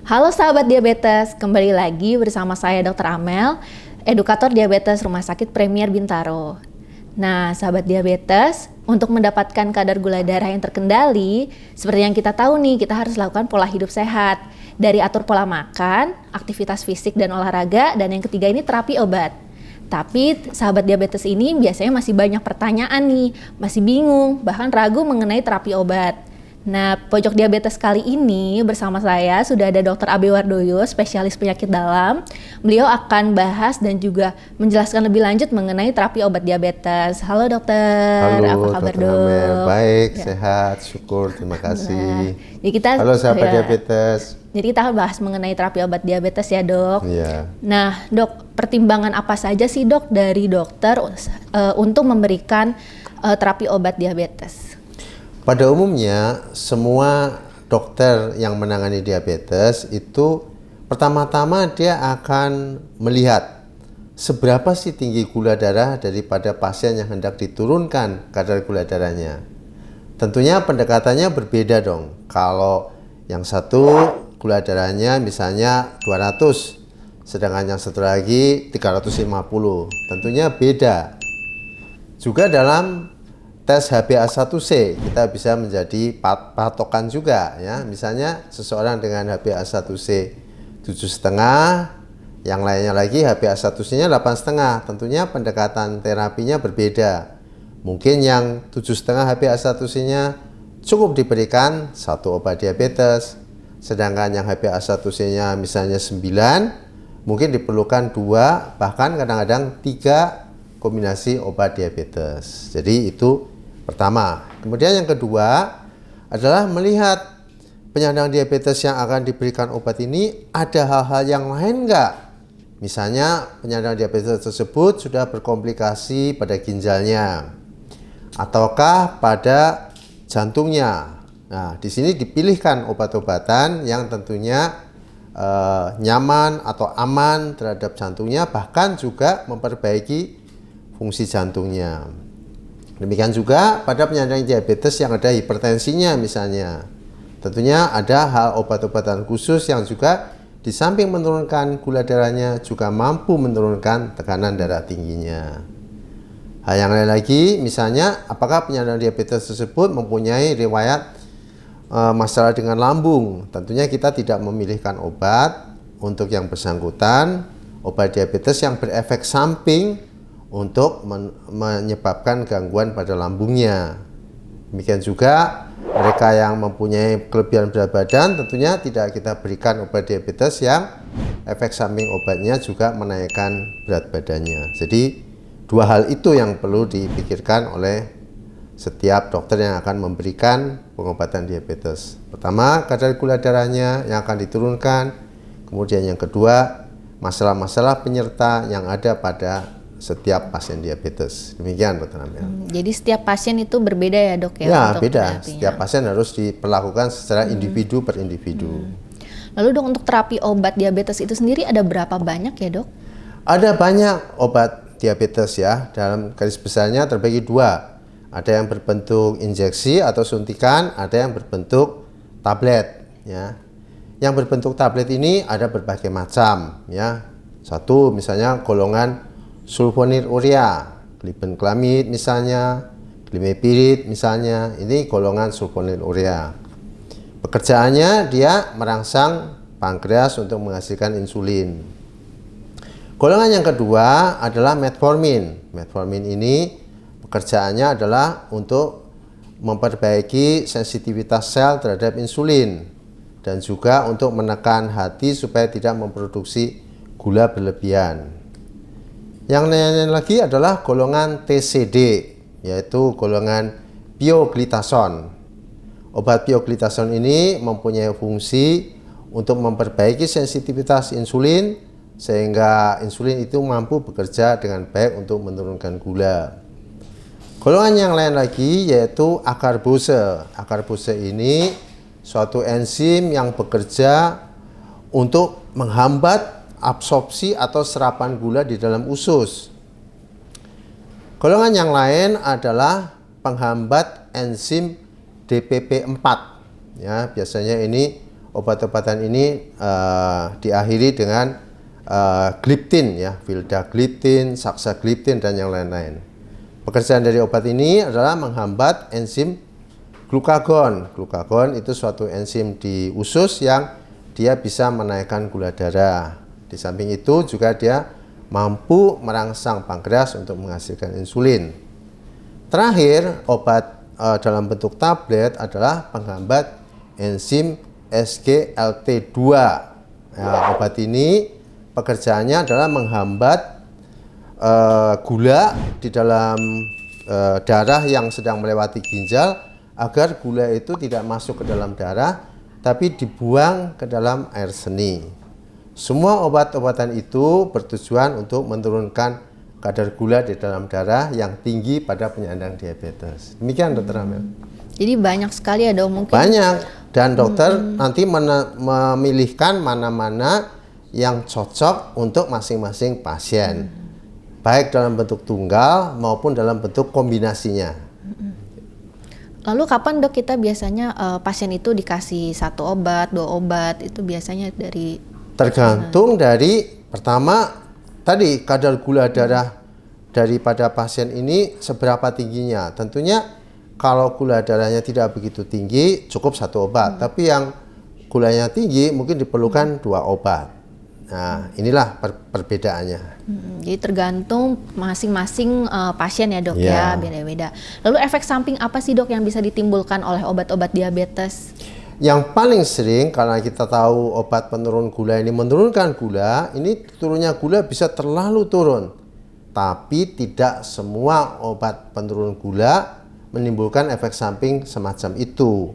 Halo sahabat diabetes, kembali lagi bersama saya Dr. Amel, edukator diabetes Rumah Sakit Premier Bintaro. Nah, sahabat diabetes, untuk mendapatkan kadar gula darah yang terkendali, seperti yang kita tahu nih, kita harus lakukan pola hidup sehat. Dari atur pola makan, aktivitas fisik dan olahraga, dan yang ketiga ini terapi obat. Tapi sahabat diabetes ini biasanya masih banyak pertanyaan nih, masih bingung, bahkan ragu mengenai terapi obat. Nah, pojok diabetes kali ini bersama saya sudah ada Dr. Abe Wardoyo, spesialis penyakit dalam. Beliau akan bahas dan juga menjelaskan lebih lanjut mengenai terapi obat diabetes. Halo dokter, Halo, apa kabar Dr. Amel. dok? Baik, Ya. sehat, syukur, terima kasih. Jadi kita, Halo sahabat ya, diabetes. jadi kita akan bahas mengenai terapi obat diabetes ya dok. Ya, Nah dok, pertimbangan apa saja sih dok dari dokter untuk memberikan terapi obat diabetes? pada umumnya semua dokter yang menangani diabetes itu pertama-tama dia akan melihat seberapa sih tinggi gula darah daripada pasien yang hendak diturunkan kadar gula darahnya. Tentunya pendekatannya berbeda dong. Kalau yang satu gula darahnya misalnya 200, sedangkan yang satu lagi 350. Tentunya beda. Juga dalam tes HbA1c kita bisa menjadi patokan juga ya. Misalnya seseorang dengan HbA1c 7,5, yang lainnya lagi HbA1c-nya 8,5. Tentunya pendekatan terapinya berbeda. Mungkin yang 7,5 HbA1c-nya cukup diberikan satu obat diabetes, sedangkan yang HbA1c-nya misalnya 9, mungkin diperlukan 2, bahkan kadang-kadang 3 kombinasi obat diabetes. Jadi itu pertama. Kemudian yang kedua adalah melihat penyandang diabetes yang akan diberikan obat ini ada hal-hal yang lain enggak? Misalnya penyandang diabetes tersebut sudah berkomplikasi pada ginjalnya ataukah pada jantungnya. Nah, di sini dipilihkan obat-obatan yang tentunya nyaman atau aman terhadap jantungnya, bahkan juga memperbaiki fungsi jantungnya. Demikian juga pada penyandang diabetes yang ada hipertensinya misalnya. Tentunya ada hal obat-obatan khusus yang juga di samping menurunkan gula darahnya juga mampu menurunkan tekanan darah tingginya. Hal yang lain lagi misalnya apakah penyandang diabetes tersebut mempunyai riwayat masalah dengan lambung. Tentunya kita tidak memilihkan obat untuk yang bersangkutan, obat diabetes yang berefek samping untuk menyebabkan gangguan pada lambungnya. Demikian juga mereka yang mempunyai kelebihan berat badan tentunya tidak kita berikan obat diabetes yang efek samping obatnya juga menaikkan berat badannya. Jadi dua hal itu yang perlu dipikirkan oleh setiap dokter yang akan memberikan pengobatan diabetes. Pertama, kadar gula darahnya yang akan diturunkan. Kemudian yang kedua, masalah-masalah penyerta yang ada pada setiap pasien diabetes. Demikian Dr. Amel. Jadi setiap pasien itu berbeda ya dok ya? Ya, untuk beda. terapinya. Setiap pasien harus diperlakukan secara individu per individu. Lalu dok, untuk terapi obat diabetes itu sendiri ada berapa banyak ya dok? Ada banyak obat diabetes ya. Dalam garis besarnya terbagi dua. Ada yang berbentuk injeksi atau suntikan, ada yang berbentuk tablet ya. Yang berbentuk tablet ini ada berbagai macam ya. Satu misalnya golongan sulfonylurea, glibenclamid misalnya, glimepirid misalnya, ini golongan sulfonylurea. Pekerjaannya dia merangsang pankreas untuk menghasilkan insulin. Golongan yang kedua adalah metformin. Metformin ini pekerjaannya adalah untuk memperbaiki sensitivitas sel terhadap insulin dan juga untuk menekan hati supaya tidak memproduksi gula berlebihan. Yang lain lagi adalah golongan TCD, yaitu golongan pioglitason. Obat pioglitason ini mempunyai fungsi untuk memperbaiki sensitivitas insulin sehingga insulin itu mampu bekerja dengan baik untuk menurunkan gula. Golongan yang lain lagi yaitu akarbose. Akarbose ini suatu enzim yang bekerja untuk menghambat absorpsi atau serapan gula di dalam usus. Golongan yang lain adalah penghambat enzim DPP4. Ya, biasanya ini obat-obatan ini diakhiri dengan gliptin ya, vildagliptin, saxagliptin dan yang lain-lain. Pekerjaan dari obat ini adalah menghambat enzim glukagon. Glukagon itu suatu enzim di usus yang dia bisa menaikkan gula darah. Di samping itu juga dia mampu merangsang pankreas untuk menghasilkan insulin. Terakhir, obat dalam bentuk tablet adalah penghambat enzim SGLT2. Nah, obat ini pekerjaannya adalah menghambat gula di dalam darah yang sedang melewati ginjal agar gula itu tidak masuk ke dalam darah tapi dibuang ke dalam air seni. Semua obat-obatan itu bertujuan untuk menurunkan kadar gula di dalam darah yang tinggi pada penyandang diabetes. Demikian Dokter Amel. Jadi banyak sekali ya dok mungkin. Banyak, dan dokter nanti memilihkan mana-mana yang cocok untuk masing-masing pasien. Baik dalam bentuk tunggal maupun dalam bentuk kombinasinya. Lalu kapan dok kita biasanya pasien itu dikasih 1 obat, 2 obat, itu biasanya dari? Tergantung dari pertama tadi kadar gula darah daripada pasien ini seberapa tingginya. Tentunya kalau gula darahnya tidak begitu tinggi cukup 1 obat, tapi yang gulanya tinggi mungkin diperlukan 2 obat. Nah, inilah perbedaannya. Jadi tergantung masing-masing pasien ya dok ya, beda-beda. Lalu efek samping apa sih dok yang bisa ditimbulkan oleh obat-obat diabetes? Yang paling sering, karena kita tahu obat penurun gula ini menurunkan gula, ini turunnya gula bisa terlalu turun. Tapi tidak semua obat penurun gula menimbulkan efek samping semacam itu.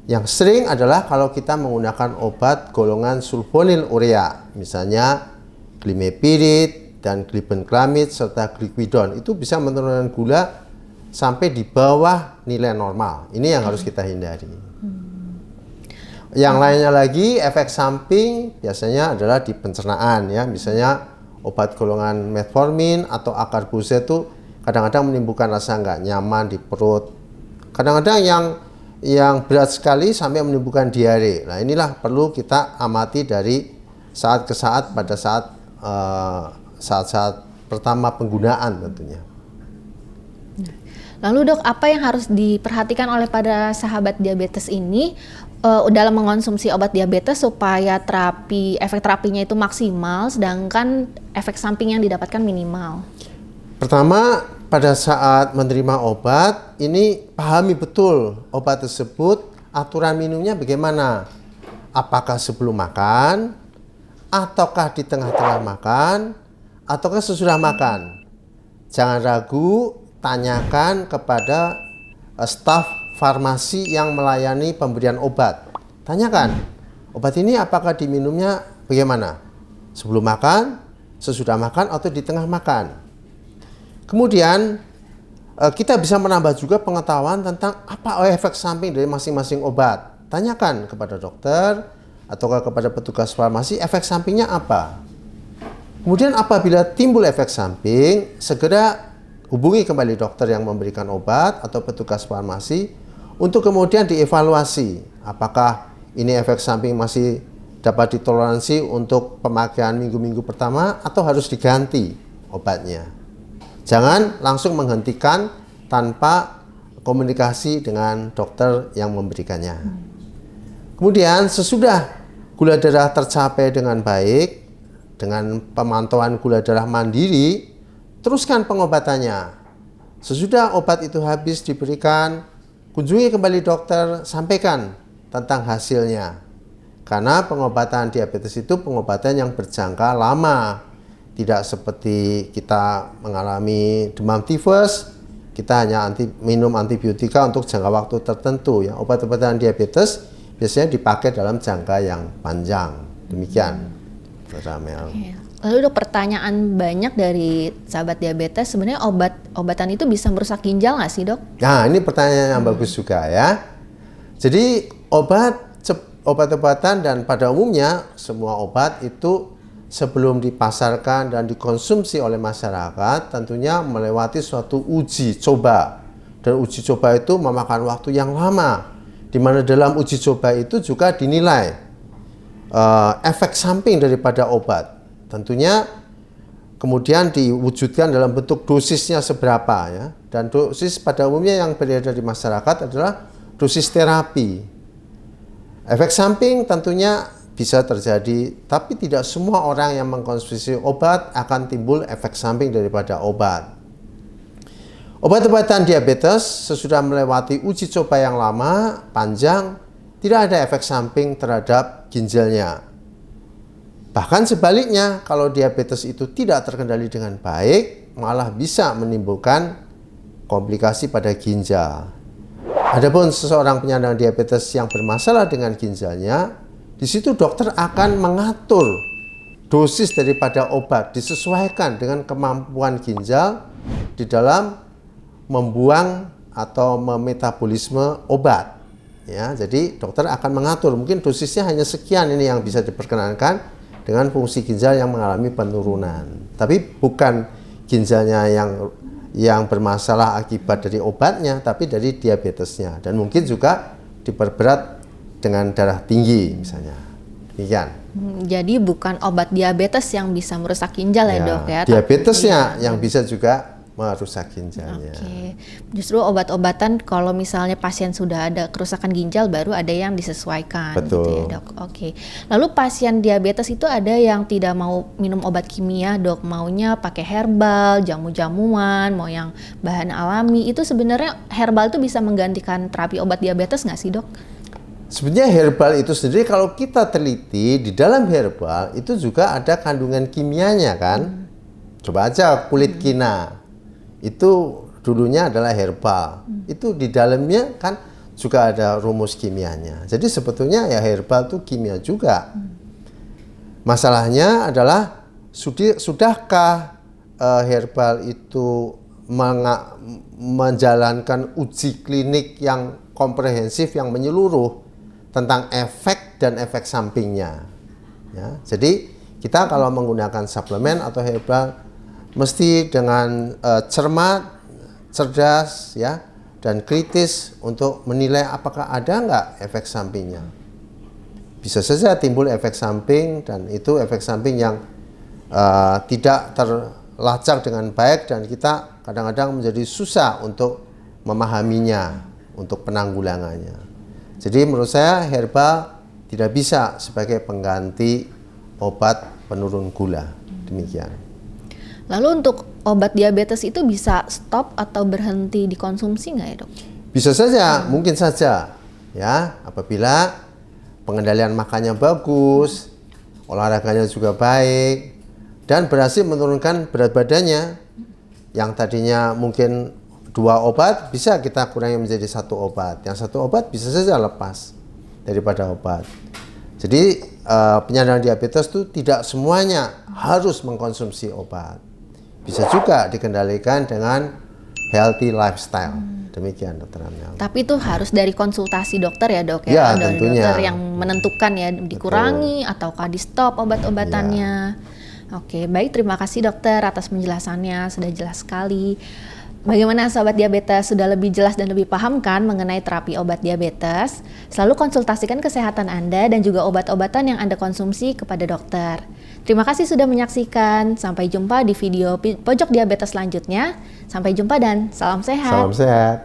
Yang sering adalah kalau kita menggunakan obat golongan sulfonylurea, misalnya glimepirid dan glibenclamid serta gliquidon, itu bisa menurunkan gula sampai di bawah nilai normal. Ini yang harus kita hindari. Yang lainnya lagi efek samping biasanya adalah di pencernaan ya, misalnya obat golongan metformin atau acarbose itu kadang-kadang menimbulkan rasa nggak nyaman di perut. Kadang-kadang yang berat sekali sampai menimbulkan diare. Nah, inilah perlu kita amati dari saat ke saat pada saat-saat pertama penggunaan tentunya. Lalu dok, apa yang harus diperhatikan oleh pada sahabat diabetes ini dalam mengonsumsi obat diabetes supaya efek terapinya itu maksimal, sedangkan efek samping yang didapatkan minimal? Pertama, pada saat menerima obat, ini pahami betul obat tersebut, aturan minumnya bagaimana. Apakah sebelum makan, ataukah di tengah-tengah makan, ataukah sesudah makan. Jangan ragu, tanyakan kepada staf farmasi yang melayani pemberian obat. Tanyakan, obat ini apakah diminumnya bagaimana? Sebelum makan, sesudah makan, atau di tengah makan. Kemudian kita bisa menambah juga pengetahuan tentang apa efek samping dari masing-masing obat. Tanyakan kepada dokter atau kepada petugas farmasi efek sampingnya apa. Kemudian apabila timbul efek samping, segera hubungi kembali dokter yang memberikan obat atau petugas farmasi untuk kemudian dievaluasi apakah ini efek samping masih dapat ditoleransi untuk pemakaian minggu-minggu pertama atau harus diganti obatnya. Jangan langsung menghentikan tanpa komunikasi dengan dokter yang memberikannya. Kemudian sesudah gula darah tercapai dengan baik, dengan pemantauan gula darah mandiri, teruskan pengobatannya. Sesudah obat itu habis diberikan, kunjungi kembali dokter, sampaikan tentang hasilnya. Karena pengobatan diabetes itu pengobatan yang berjangka lama. Tidak seperti kita mengalami demam tifus, kita hanya minum antibiotika untuk jangka waktu tertentu. Ya, obat-obatan diabetes biasanya dipakai dalam jangka yang panjang. Demikian, Dr. Amel. Lalu dok, pertanyaan banyak dari sahabat diabetes, sebenarnya obatan itu bisa merusak ginjal nggak sih dok? Nah, ini pertanyaan yang bagus juga ya. Jadi obat-obatan dan pada umumnya semua obat itu sebelum dipasarkan dan dikonsumsi oleh masyarakat tentunya melewati suatu uji coba. Dan uji coba itu memakan waktu yang lama. di mana dalam uji coba itu juga dinilai efek samping daripada obat. Tentunya kemudian diwujudkan dalam bentuk dosisnya seberapa ya. Dan dosis pada umumnya yang beredar di masyarakat adalah dosis terapi. Efek samping tentunya bisa terjadi, tapi tidak semua orang yang mengkonsumsi obat akan timbul efek samping daripada obat. Obat-obatan diabetes sesudah melewati uji coba yang lama, panjang, tidak ada efek samping terhadap ginjalnya. Bahkan sebaliknya, kalau diabetes itu tidak terkendali dengan baik, malah bisa menimbulkan komplikasi pada ginjal. Adapun seseorang penyandang diabetes yang bermasalah dengan ginjalnya, di situ dokter akan mengatur dosis daripada obat disesuaikan dengan kemampuan ginjal di dalam membuang atau memetabolisme obat. Ya, jadi dokter akan mengatur, mungkin dosisnya hanya sekian ini yang bisa diperkenankan dengan fungsi ginjal yang mengalami penurunan. Tapi bukan ginjalnya yang bermasalah akibat dari obatnya, tapi dari diabetesnya. Dan mungkin juga diperberat dengan darah tinggi misalnya. Demikian. Jadi bukan obat diabetes yang bisa merusak ginjal ya, Dok ya. Diabetesnya yang bisa juga merusak ginjalnya. Oke. Justru obat-obatan kalau misalnya pasien sudah ada kerusakan ginjal baru ada yang disesuaikan. Betul. Gitu ya, Dok. Oke. Lalu pasien diabetes itu ada yang tidak mau minum obat kimia, Dok, maunya pakai herbal, jamu-jamuan, mau yang bahan alami. Itu sebenarnya herbal itu bisa menggantikan terapi obat diabetes nggak sih, Dok? Sebenarnya herbal itu sendiri kalau kita teliti di dalam herbal itu juga ada kandungan kimianya kan. Coba aja kulit kina. Itu dulunya adalah herbal. Itu di dalamnya kan juga ada rumus kimianya. Jadi sebetulnya ya herbal itu kimia juga. Masalahnya adalah sudahkah herbal itu menjalankan uji klinik yang komprehensif, yang menyeluruh tentang efek dan efek sampingnya. Ya, jadi kita kalau menggunakan suplemen atau herbal mesti dengan cermat, cerdas, ya, dan kritis untuk menilai apakah ada nggak efek sampingnya. Bisa saja timbul efek samping dan itu efek samping yang tidak terlacak dengan baik dan kita kadang-kadang menjadi susah untuk memahaminya, untuk penanggulangannya. Jadi menurut saya herbal tidak bisa sebagai pengganti obat penurun gula. Demikian. Lalu untuk obat diabetes itu bisa stop atau berhenti dikonsumsi nggak ya, Dok? Bisa saja, mungkin saja, ya, apabila pengendalian makannya bagus, olahraganya juga baik, dan berhasil menurunkan berat badannya. Yang tadinya mungkin 2 obat, bisa kita kurangi menjadi 1 obat. Yang 1 obat bisa saja lepas daripada obat. Jadi penyandang diabetes itu tidak semuanya harus mengkonsumsi obat. Bisa juga dikendalikan dengan healthy lifestyle. Demikian, Dokter Amel. Tapi itu harus dari konsultasi dokter ya, Dok ya? Ya, Ada tentunya. dokter yang menentukan ya dikurangi ataukah di stop obat-obatannya. Oke, baik, terima kasih dokter atas penjelasannya, sudah jelas sekali. Bagaimana sahabat diabetes, sudah lebih jelas dan lebih paham kan mengenai terapi obat diabetes? Selalu konsultasikan kesehatan Anda dan juga obat-obatan yang Anda konsumsi kepada dokter. Terima kasih sudah menyaksikan. Sampai jumpa di video Pojok Diabetes selanjutnya. Sampai jumpa dan salam sehat. Salam sehat.